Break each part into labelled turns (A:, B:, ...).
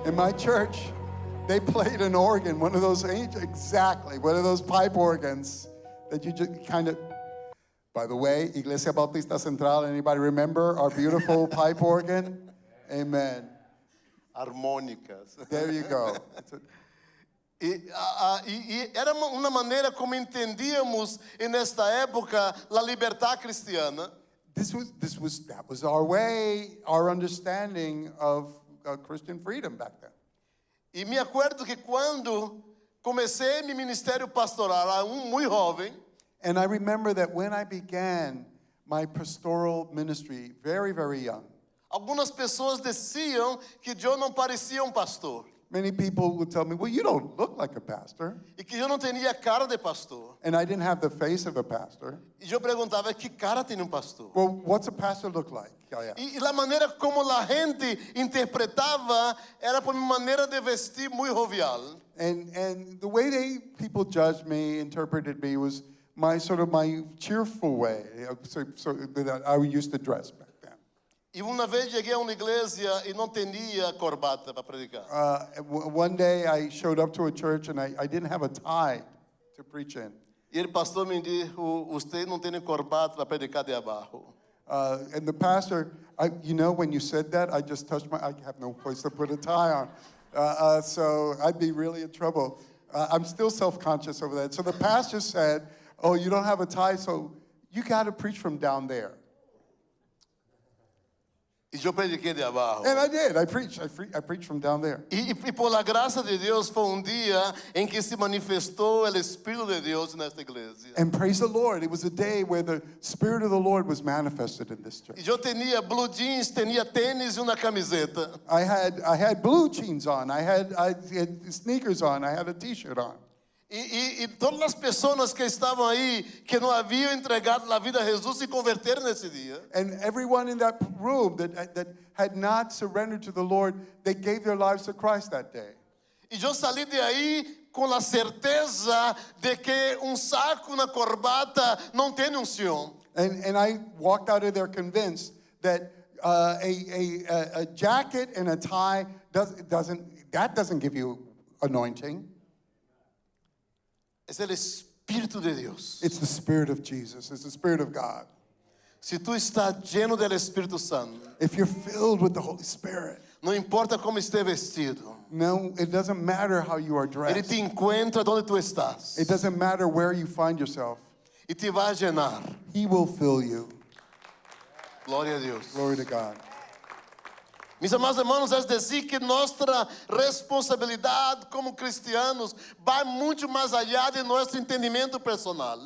A: In my church, they played an organ, one of those pipe organs that you just kind of. By the way, Iglesia Bautista Central, anybody remember our beautiful pipe organ? Amen.
B: Harmônicas.
A: There you go.
B: E era uma maneira como entendíamos nesta época a liberdade cristiana.
A: That was our way, our understanding of Christian freedom back then.
B: E me acordo que quando comecei meu ministério pastoral, muito jovem.
A: And I remember that when I began my pastoral ministry, very, very young.
B: Algumas pessoas diziam que eu não parecia pastor.
A: Many people would tell me, well, you don't look like a pastor.
B: E que eu não tinha cara de pastor.
A: And I didn't have the face of a pastor.
B: E eu perguntava, que cara tem pastor?
A: Well, what's a pastor look like?
B: E a maneira como a gente interpretava era por uma maneira de vestir muito jovial.
A: And the way people judged me, interpreted me, was my cheerful way, so that I used to dress back then.
B: E uma vez cheguei a uma igreja e não tinha corbata para predicar.
A: One day I showed up to a church and I didn't have a tie to preach in.
B: E o pastor me disse, você não tem corbata para predicar de abaixo.
A: And the pastor, when you said that, I just touched I have no place to put a tie on. So I'd be really in trouble. I'm still self-conscious over that. So the pastor said, oh, you don't have a tie, so you got to preach from down there.
B: E eu prediquei de abaixo.
A: And I did. I preached from down there.
B: E por la graça de Deus foi dia em que se manifestou o Espírito de Deus nesta igreja.
A: And praise the Lord, it was a day where the Spirit of the Lord was manifested in this church.
B: E eu tinha blue jeans, tinha tênis e uma camiseta.
A: I had blue jeans on. I had sneakers on. I had a t-shirt on.
B: E todas as pessoas que estavam aí, que não haviam entregado a vida a Jesus, se converteram nesse dia.
A: And everyone in that room that had not surrendered to the Lord, they gave their lives to Christ that day.
B: E eu saí de aí com a certeza de que saco na corbata não tem unção.
A: And I walked out of there convinced that a jacket and a tie doesn't give you anointing.
B: É o Espírito de Deus.
A: It's the Spirit of Jesus. It's the Spirit of God.
B: Se tu está lleno do Espírito Santo,
A: if you're filled with the Holy Spirit,
B: não importa como esteja vestido.
A: No, it doesn't matter how you are dressed.
B: Ele te encontra onde tu estás.
A: It doesn't matter where you find yourself.
B: E te vai llenar.
A: He will fill you.
B: Glória a Deus.
A: Glory to God.
B: Mis amados irmãos, é dizer que nossa responsabilidade como cristianos vai muito mais allá de nosso entendimento personal.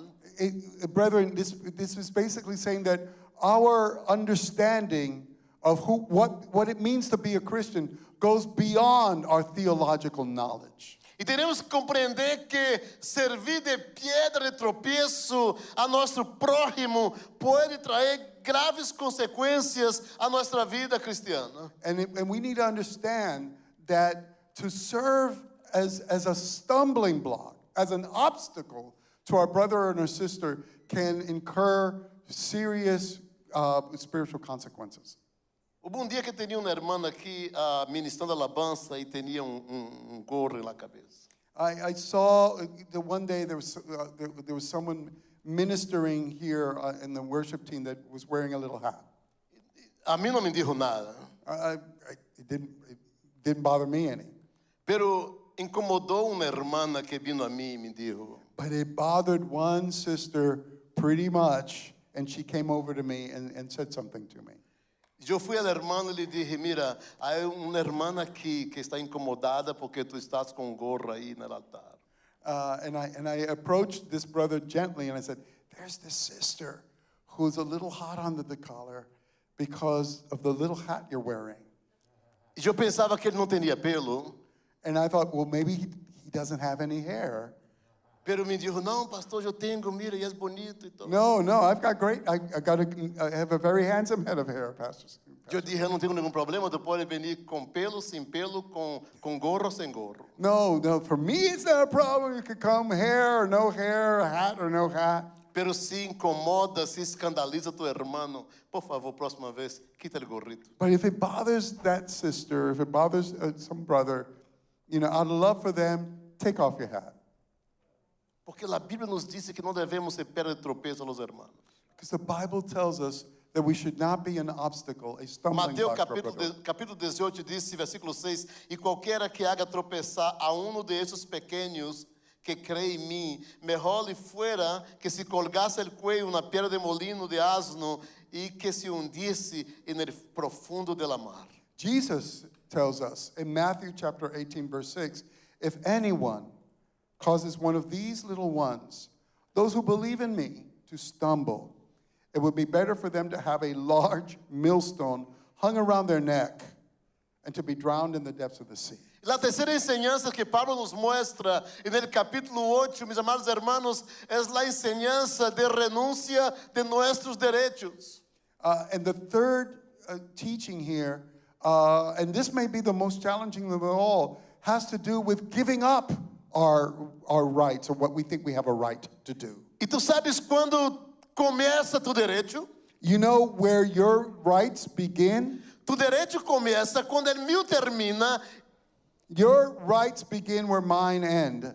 A: Brethren, this is basically saying that our understanding of what it means to be a Christian goes beyond our theological knowledge.
B: E teremos que compreender que servir de pedra de tropeço a nosso prójimo pode trazer graves consequências à nossa vida cristiana.
A: And we need to understand that to serve as a stumbling block, as an obstacle to our brother and our sister can incur serious spiritual consequences.
B: Houve dia que tinha uma irmã aqui ministrando alabança e tinha gorro na cabeça.
A: I saw the one day there was someone ministering here in the worship team that was wearing a little hat.
B: A mim não me dijo nada.
A: It didn't bother me any.
B: Pero incomodou uma irmã que vino a mim e me dijo.
A: But it bothered one sister pretty much, and she came over to me and said something to me.
B: Eu fui à irmã e lhe disse, mira, há uma irmã aqui que está incomodada porque tu estás com gorro aí no altar.
A: And I approached this brother gently and I said, there's this sister who's a little hot under the collar because of the little hat you're wearing.
B: Eu pensava que ele não tinha pelo.
A: And I thought, well, maybe he doesn't have any hair.
B: Pero me dijo, não, pastor, eu tenho, mira, e é bonito e tudo.
A: No, I've got great, I have a very handsome head of hair, Pastor.
B: Eu disse, eu não tenho nenhum problema, tu pode vir com pelo, sem pelo, com gorro, sem gorro.
A: No, for me it's not a problem. You could come hair or no hair, a hat or no hat.
B: Pero se incomoda, se escandaliza tu hermano, por favor, próxima vez, quita el gorrito.
A: But if it bothers that sister, if it bothers some brother, out of love for them, take off your hat.
B: Porque a Bíblia nos diz que não devemos ser pedra de tropeço a los hermanos.
A: Because the Bible tells us that we should not be an obstacle, a stumbling
B: Mateus
A: block for a brother.
B: capítulo 18 diz, versículo 6, e qualquer que haga tropeçar a uno de esses pequenos que crê em mim, melhor lhe fuera que se colgasse el cuello una piedra de molino de asno e que se hundisse en el profundo de la mar.
A: Jesus tells us in Matthew chapter 18, verse 6, if anyone causes one of these little ones, those who believe in me, to stumble, it would be better for them to have a large millstone hung around their neck and to be drowned in the depths of the sea.
B: La tercera enseñanza que Pablo nos muestra en el capítulo 8, mis amados hermanos, es la enseñanza de renuncia de nuestros derechos.
A: And the third teaching here, and this may be the most challenging of all, has to do with giving up our rights or what we think we have a right to do.
B: E tu sabes quando começa tu direito?
A: You know where your rights begin?
B: Tu direito começa quando el meu termina
A: Your rights begin where mine end,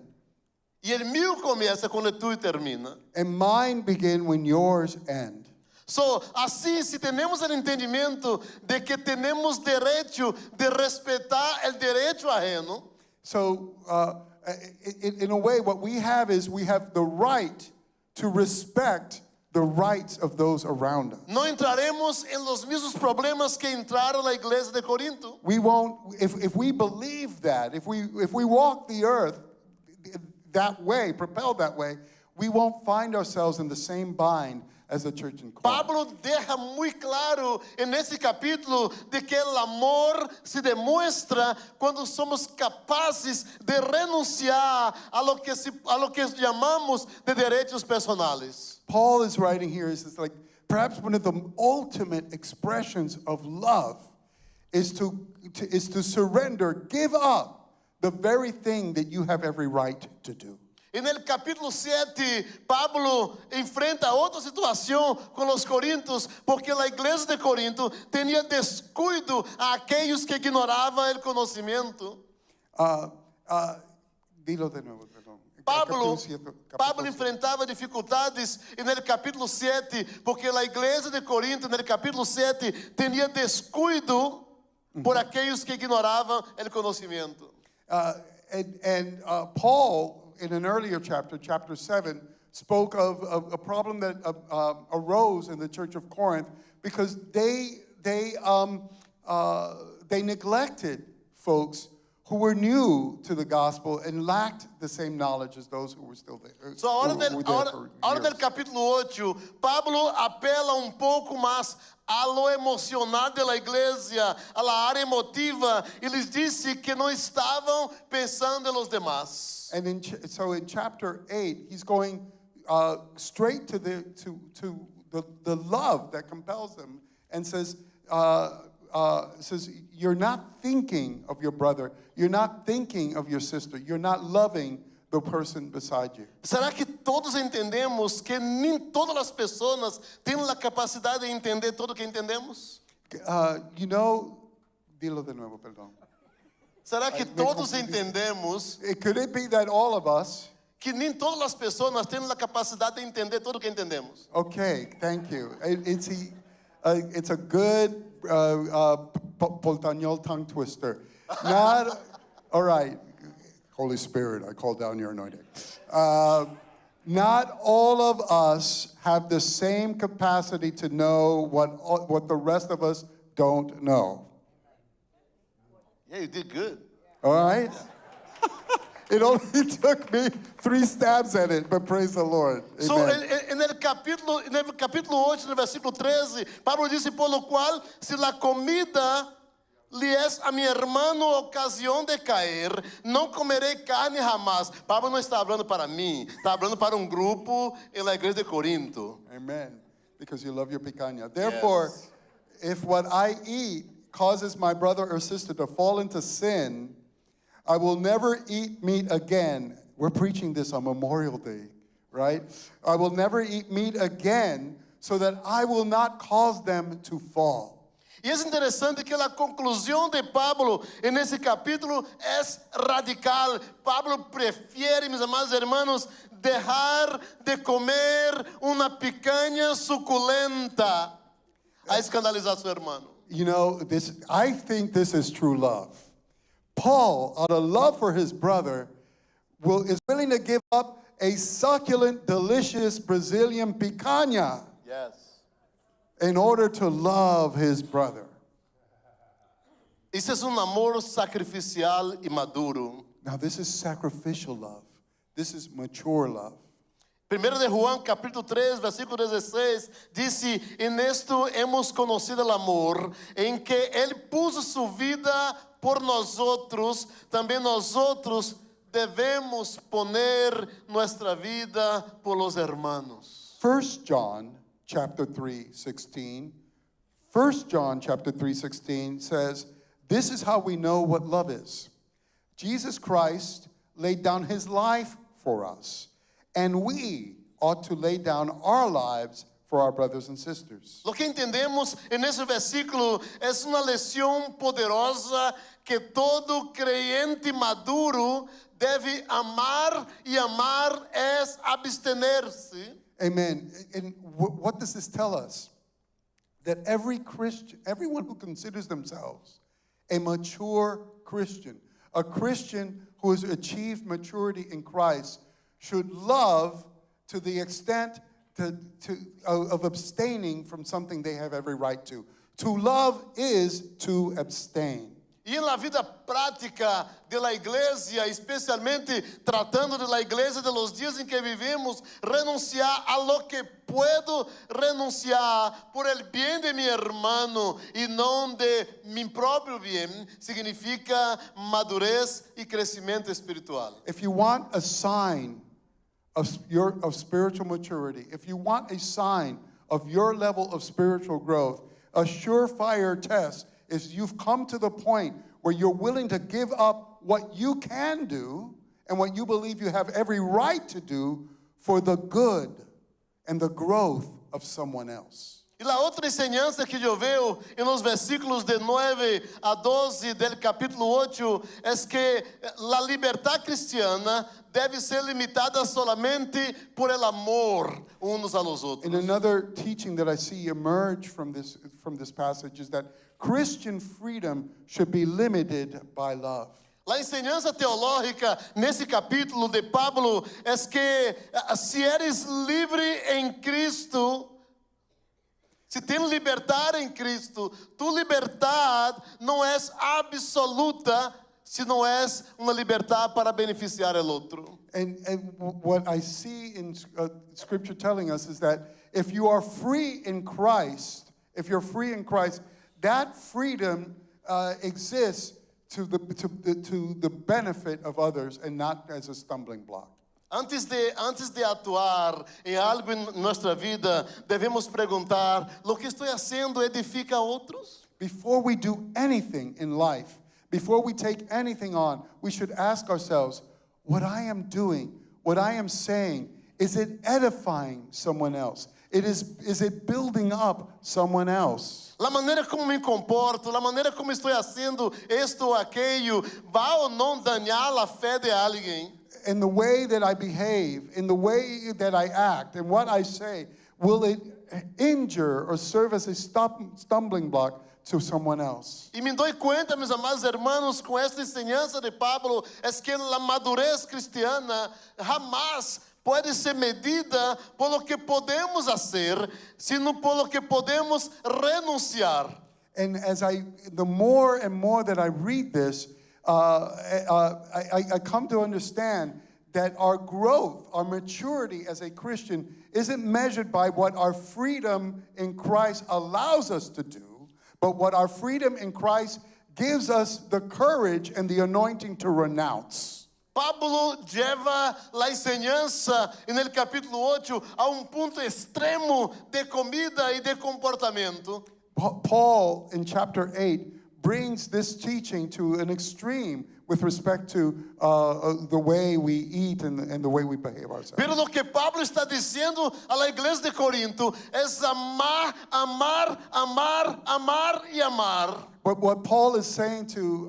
B: e el meu começa quando tu termina.
A: and mine begin when yours end.
B: So, assim, se temos o entendimento de que temos direito de respeitar o direito ajeno,
A: So, in a way, what we have is we have the right to respect the rights of those around us.
B: não entraremos em los mesmos problemas que entraram na igreja de Corinto.
A: We won't, if we believe that, if we walk the earth that way, propelled that way, we won't find ourselves in the same bind as the church in Corinth.
B: Pablo deja muito claro nesse capítulo de que o amor se demonstra quando somos capazes de renunciar a lo que chamamos de direitos personais.
A: Paul is writing here, is like perhaps one of the ultimate expressions of love is to surrender, give up the very thing that you have every right to do.
B: E no capítulo 7, Pablo enfrenta outra situação com os coríntios, porque a igreja de Corinto tinha descuido a aqueles que ignoravam o conhecimento.
A: Dilo de nuevo, perdón.
B: Pablo
A: Capítulo 7.
B: enfrentava dificuldades no capítulo 7, porque a igreja de Corinto, no capítulo 7, tinha descuido por aqueles que ignoravam o conhecimento.
A: And Paul, in an earlier chapter 7, spoke of a problem that arose in the church of Corinth because they neglected folks who were new to the gospel and lacked the same knowledge as those who were still there.
B: So, ahora del capítulo 8, Pablo apela pouco mais a lo emocional da igreja, a la área emotiva, e lhes disse que não estavam pensando nos demás.
A: And so in chapter 8, he's going straight to the love that compels them and says, you're not thinking of your brother, you're not thinking of your sister, you're not loving the person beside you.
B: Será que todos entendemos que nem todas as pessoas têm a capacidade de entender tudo o que entendemos?
A: Dilo de nuevo, perdón.
B: Será que todos entendemos
A: Could it be that all of us?
B: que nem todas as pessoas têm a capacidade de entender tudo o que entendemos?
A: Okay, thank you. It's a good Poltañol tongue twister. Not, all right, Holy Spirit, I call down your anointing. Not all of us have the same capacity to know what the rest of us don't know.
B: Yeah, you did good.
A: All right? It only took me 3 stabs at it, but praise the Lord. Amen.
B: So, no capítulo 8, no versículo 13, Pablo disse, por lo cual, si la comida lhe es a mi hermano ocasión de caer, não comerei carne jamás. Pablo não está falando para mim, está falando para grupo na igreja de Corinto.
A: Amen. Because you love your picanha. Therefore, if what I eat causes my brother or sister to fall into sin, I will never eat meat again. We're preaching this on Memorial Day right? I will never eat meat again so that I will not cause them to fall.
B: E é interessante que a conclusão de Pablo nesse capítulo é radical. Pablo prefere, meus amados irmãos, deixar de comer uma picanha suculenta a escandalizar seu irmão.
A: You know, I think this is true love. Paul, out of love for his brother, is willing to give up a succulent, delicious Brazilian picanha
B: Yes.
A: in order to love his brother.
B: Isso é amor sacrificial e maduro.
A: Now, this is sacrificial love. This is mature love.
B: 1 de Juan, capítulo 3, versículo 16, disse: "E nesto hemos conocido el amor, en que Él puso su vida por nosotros, también nosotros debemos poner nuestra vida por los hermanos."
A: 1 John chapter 3:16. 1 John chapter 3:16 says, "This is how we know what love is. Jesus Christ laid down his life for us, and we ought to lay down our lives for our brothers and sisters."
B: Lo que entendemos nesse versículo é uma lição poderosa que todo creyente maduro deve amar, e amar é abstener-se.
A: Amen. And what does this tell us? That every Christian, everyone who considers themselves a mature Christian, a Christian who has achieved maturity in Christ, should love to the extent of abstaining from something they have every right to. To love is to abstain.
B: E na vida prática da igreja, especialmente tratando da igreja de los dias em que vivimos, renunciar a lo que puedo renunciar por el bien de mi hermano y no de mi propio bien, significa madurez y crecimiento espiritual.
A: If you want a sign of spiritual maturity, if you want a sign of your level of spiritual growth, a surefire test is you've come to the point where you're willing to give up what you can do and what you believe you have every right to do for the good and the growth of someone else.
B: E a outra enseñança que eu vejo nos versículos de 9 a 12 del capítulo 8 é que a liberdade cristiana deve ser limitada solamente por el amor unos a los outros.
A: And another teaching that I see emerge from this passage is that Christian freedom should be limited by love.
B: A enseñança teológica nesse capítulo de Pablo é que se eres livre em Cristo, se tem liberdade em Cristo, tu liberdade não é absoluta, se não é uma liberdade para beneficiar o outro.
A: And what I see in Scripture telling us is that if you are free in Christ, that freedom exists to the benefit of others and not as a stumbling block.
B: Antes de atuar em algo em nossa vida, devemos perguntar: lo que estou fazendo edifica a outros?
A: Before we do anything in life, before we take anything on, we should ask ourselves, what I am doing, what I am saying, is it edifying someone else? Is it building up someone else?
B: A maneira como me comporto, a maneira como estou fazendo isto ou aquilo, vai ou não danhar a fé de alguém?
A: In the way that I behave, in the way that I act, and what I say, will it injure or serve as a stumbling block to someone else?
B: E me dou conta, meus amados irmãos, com esta enseñança de Pablo, é que a madurez cristiana jamais pode ser medida por lo que podemos fazer, sino por lo que podemos renunciar.
A: And the more and more that I read this, I come to understand that our growth, our maturity as a Christian isn't measured by what our freedom in Christ allows us to do, but what our freedom in Christ gives us the courage and the anointing to renounce.
B: Pablo lleva la enseñanza en el capítulo 8 a un punto extremo de comida y de comportamiento.
A: Paul, in chapter 8, brings this teaching to an extreme with respect to the way we eat and the way we behave ourselves.
B: Pero lo que Pablo está diciendo a la iglesia de Corinto es amar, amar, amar, amar y amar.
A: But what Paul is saying to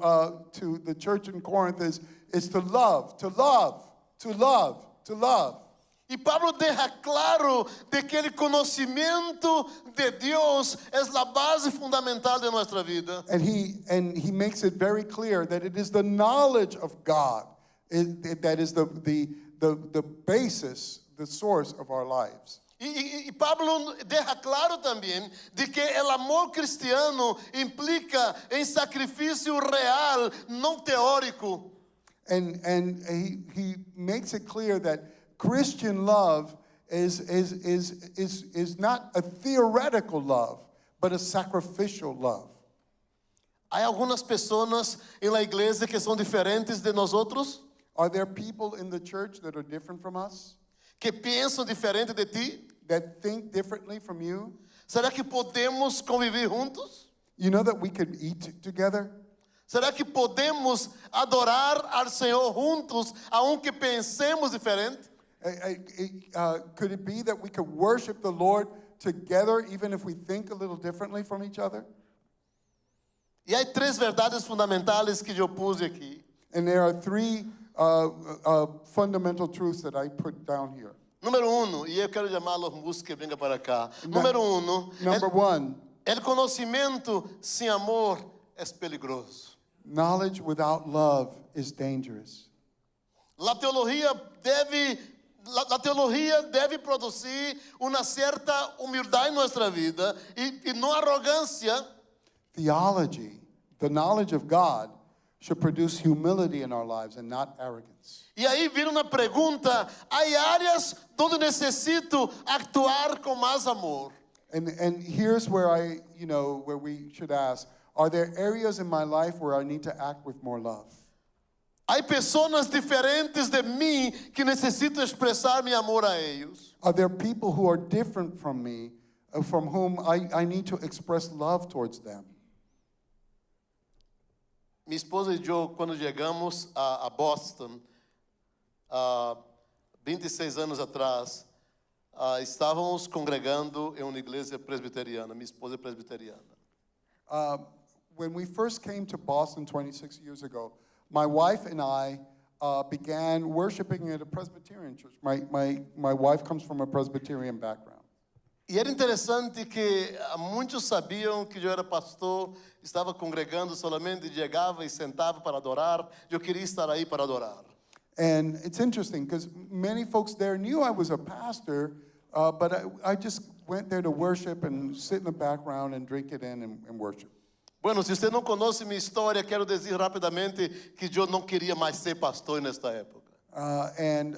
A: the church in Corinth is to love, to love, to love, to love.
B: Y Pablo deja claro de que el conocimiento de Dios es la base fundamental de nuestra vida.
A: And he makes it very clear that it is the knowledge of God that is the basis, the source of our lives.
B: Y Pablo deja claro también de que el amor cristiano implica en sacrificio real, no teórico.
A: And he makes it clear that Christian love is not a theoretical love, but a sacrificial love.
B: Hay algunas personas en la iglesia que son diferentes de nosotros,
A: Are there people in the church that are different from us,
B: que piensan diferente de ti.
A: that think differently from you?
B: ¿Será que podemos convivir juntos?
A: You know that we could eat together?
B: ¿Será que podemos adorar al Señor juntos, aunque pensemos diferente?
A: Could it be that we could worship the Lord together even if we think a little differently from each other?
B: E hay tres verdades fundamentales que eu puse aqui.
A: And there are three fundamental truths that I put down here.
B: Número uno, e eu quero chamar os músicos que venham para cá. Número uno,
A: Number one,
B: el conhecimento sem amor é peligroso.
A: knowledge without love is dangerous.
B: La teología deve produzir uma certa humildade em nossa vida e não arrogância.
A: Theology, the knowledge of God, should produce humility in our lives and not arrogance.
B: E aí vira uma pergunta: há áreas onde necessito actuar com mais amor?
A: And here's where where we should ask, are there areas in my life where I need to act with more love?
B: Há pessoas diferentes de mim que necessito expressar meu amor a eles.
A: Are there people who are different from me, from whom I need to express love towards them?
B: Minha esposa e eu, quando chegamos a Boston, 26 anos atrás, estávamos congregando em uma igreja presbiteriana. Minha esposa é presbiteriana.
A: When we first came to Boston 26 years ago, my wife and I began worshiping at a Presbyterian church. My wife comes from a Presbyterian background.
B: E era interessante que muitos sabiam que eu era pastor, estava congregando solamente, chegava e sentava para adorar. Eu queria estar aí para adorar.
A: And it's interesting because many folks there knew I was a pastor, but I just went there to worship and sit in the background and drink it in and worship.
B: Bueno, se você não conhece minha história, quero dizer rapidamente que eu não queria mais ser pastor nesta época.
A: And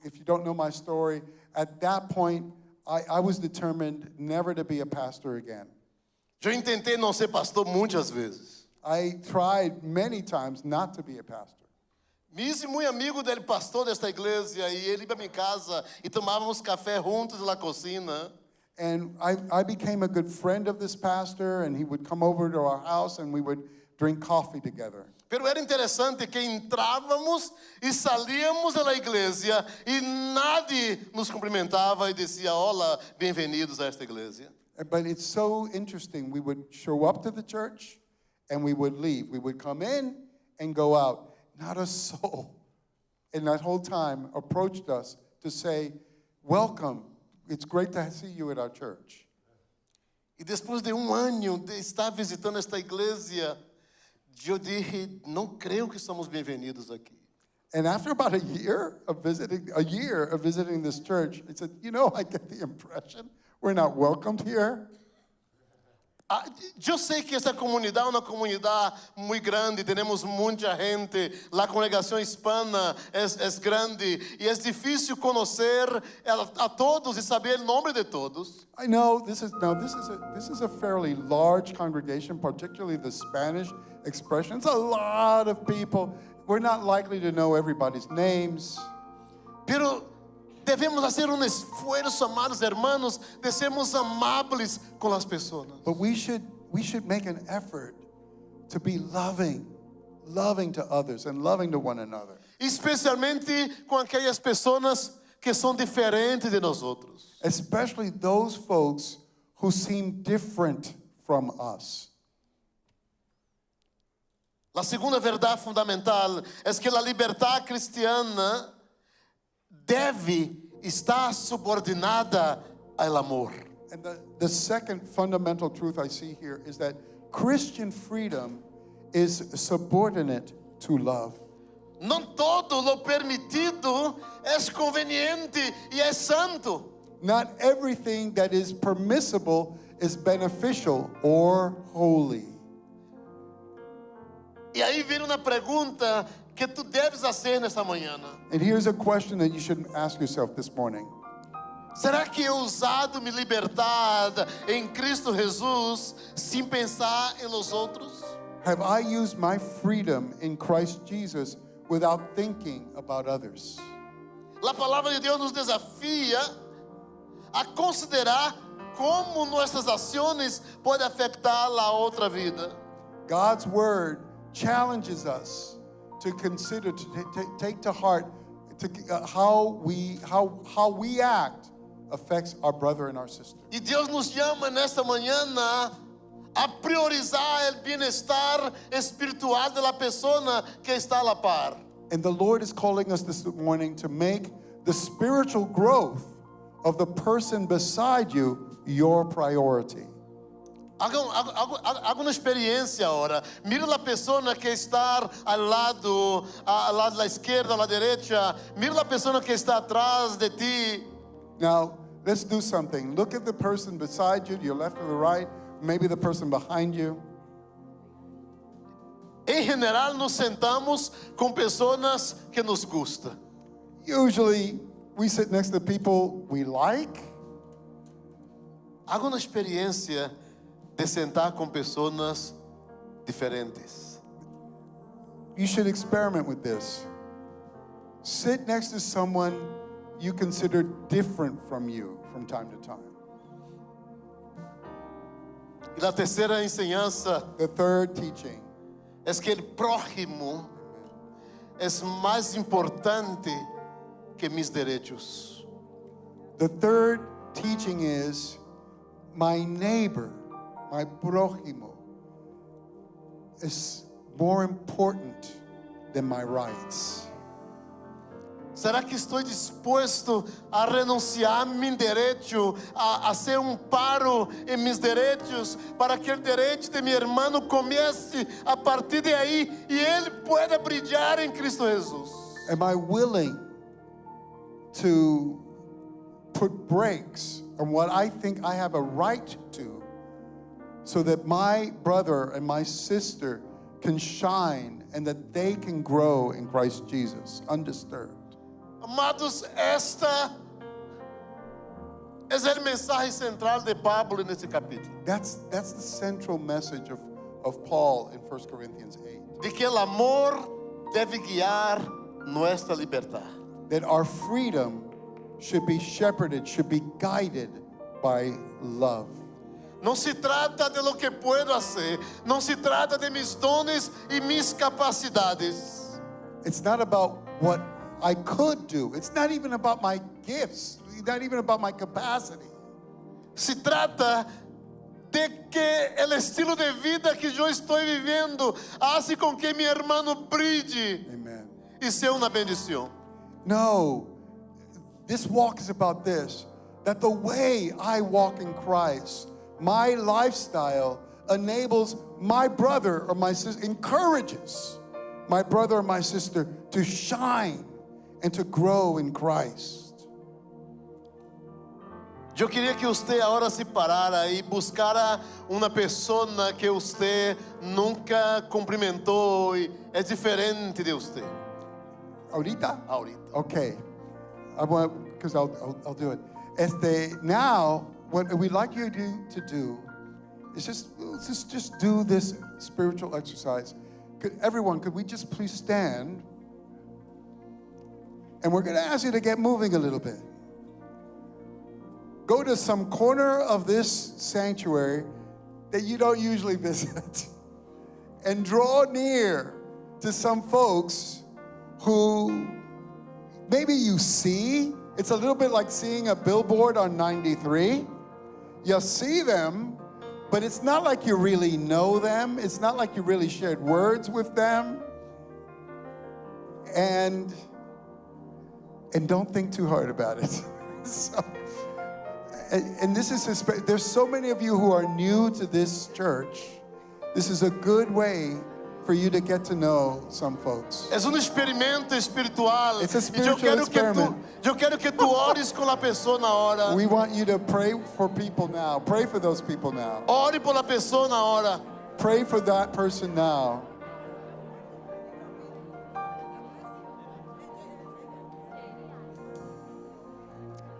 A: if you don't know my story, at that point, I was determined never to be a pastor again.
B: Eu tentei não ser pastor muitas vezes.
A: I tried many times not to be a pastor.
B: Me hice muito amigo dele, pastor desta igreja, e ele ia para minha casa e tomávamos café juntos na cozinha.
A: And I became a good friend of this pastor, and he would come over to our house, and we would drink coffee together.
B: Pero era interessante que entrávamos e salíamos da igreja e nadie nos cumprimentava e dizia: "Olá, bem-vindos a esta igreja."
A: But it's so interesting. We would show up to the church, and we would leave. We would come in and go out. Not a soul in that whole time approached us to say, "Welcome. It's great to see you at our church."
B: E depois de ano de estar visitando esta igreja, eu disse: "Não creio que somos bem-vindos aqui."
A: And after about a year of visiting this church, I said, I get the impression we're not welcomed here.
B: Eu sei que essa comunidade é uma comunidade muito grande, temos muita gente, a congregação hispana é grande e é difícil conhecer a todos e saber o nome de todos.
A: I know this is a fairly large congregation, particularly the Spanish expression. It's a lot of people. We're not likely to know everybody's names.
B: Pero devemos fazer esforço, amados hermanos, de sermos amáveis com as pessoas.
A: But we should we should make an effort to be loving to others and loving to one another.
B: Especialmente com aquelas pessoas que são diferentes de nós outros.
A: Especially those folks who seem different from us.
B: A segunda verdade fundamental é que a liberdade cristiana deve estar subordinada ao amor.
A: And the second fundamental truth I see here is that Christian freedom is subordinate to love.
B: Não todo lo permitido é conveniente e é santo.
A: Not everything that is permissible is beneficial or holy.
B: E aí vem uma pergunta que tu deves fazer nesta manhã.
A: And here's a question that you should ask yourself this morning.
B: Será que eu usado minha liberdade em Cristo Jesus sem pensar em los outros?
A: Have I used my freedom in Christ Jesus without thinking about others?
B: A palavra de Deus nos desafia a considerar como nossas ações podem afetar a outra vida.
A: God's word challenges us to consider, to take to heart how we act affects our brother and our sister.
B: E Deus nos chama nesta manhã a priorizar o bem-estar espiritual da pessoa que está a la par.
A: And the Lord is calling us this morning to make the spiritual growth of the person beside you your priority.
B: Haga uma experiência agora. Mira a pessoa que está ao lado da esquerda, à direita. Mira a pessoa que está atrás de ti.
A: Now, let's do something. Look at the person beside you, to your left or the right, maybe the person behind you.
B: Em geral, nos sentamos com pessoas que nos gustam.
A: Usually, we sit next to people we like.
B: Haga uma experiência de sentar com pessoas diferentes.
A: You should experiment with this. Sit next to someone you consider different from you from time to time.
B: E a terceira enseñança
A: The third teaching
B: é que o prójimo é mais importante que mis direitos.
A: The third teaching is my neighbor, my prójimo, is more important than my rights.
B: Será que estou disposto a renunciar a meu direito, a ser paro em meus direitos, para que o direito de meu irmão comece a partir de aí e ele pueda brilhar em Cristo Jesus?
A: Am I willing to put brakes on what I think I have a right to so that my brother and my sister can shine and that they can grow in Christ Jesus undisturbed?
B: Amados, esta é a mensagem central de Pablo nesse capítulo.
A: That's the central message of Paul in 1 Corinthians 8.
B: De que o amor deve guiar nossa liberdade.
A: That our freedom should be shepherded, should be guided by love.
B: Não se trata de lo que puedo hacer, não se trata de mis dones e mis capacidades.
A: It's not about what I could do. It's not even about my gifts. It's not even about my capacity.
B: Se trata de que o estilo de vida que eu estou vivendo hace com que meu irmão brilhe
A: Amen.
B: e seja uma bendição.
A: No, this walk is about this, that the way I walk in Christ, my lifestyle enables my brother or my sister, encourages my brother or my sister to shine and to grow in Christ.
B: Eu queria que você agora se parara e buscara uma pessoa que você nunca cumprimentou e é diferente de você.
A: Ahorita?
B: Ahorita.
A: Okay. I want, because I'll do it. Now, what we'd like you to do is just do this spiritual exercise. Could we just please stand? And we're going to ask you to get moving a little bit. Go to some corner of this sanctuary that you don't usually visit. And draw near to some folks who maybe you see. It's a little bit like seeing a billboard on 93. You see them, but it's not like you really know them. It's not like you really shared words with them. And don't think too hard about it. So, and this is, there's so many of you who are new to this church. This is a good way for you to get to know some folks.
B: É experimento espiritual.
A: It's a
B: E
A: spiritual experiment.
B: eu quero que tu ores com a pessoa na hora.
A: We want you to pray for people now. Pray for those people now.
B: Ore por a pessoa na hora.
A: Pray for that person now.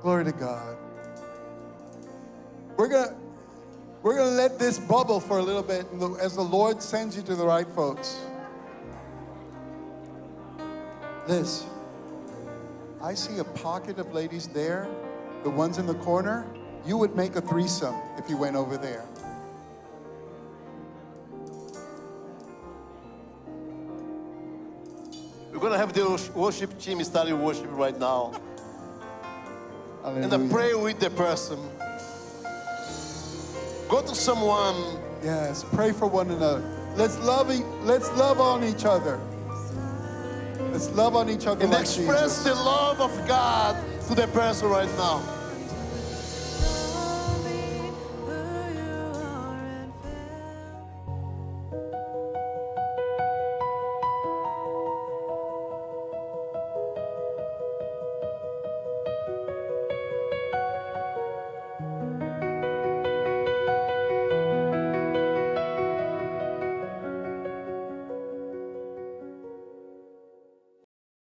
A: Glory to God. We're gonna let this bubble for a little bit as the Lord sends you to the right folks. Liz, I see a pocket of ladies there, the ones in the corner. You would make a threesome if you went over there.
B: We're going to have the worship team starting worship right now. And I pray with the person. Go to someone.
A: Yes, pray for one another. Let's love on each other. Let's love on each other
B: And
A: like
B: express
A: Jesus.
B: the love of God to the person right now.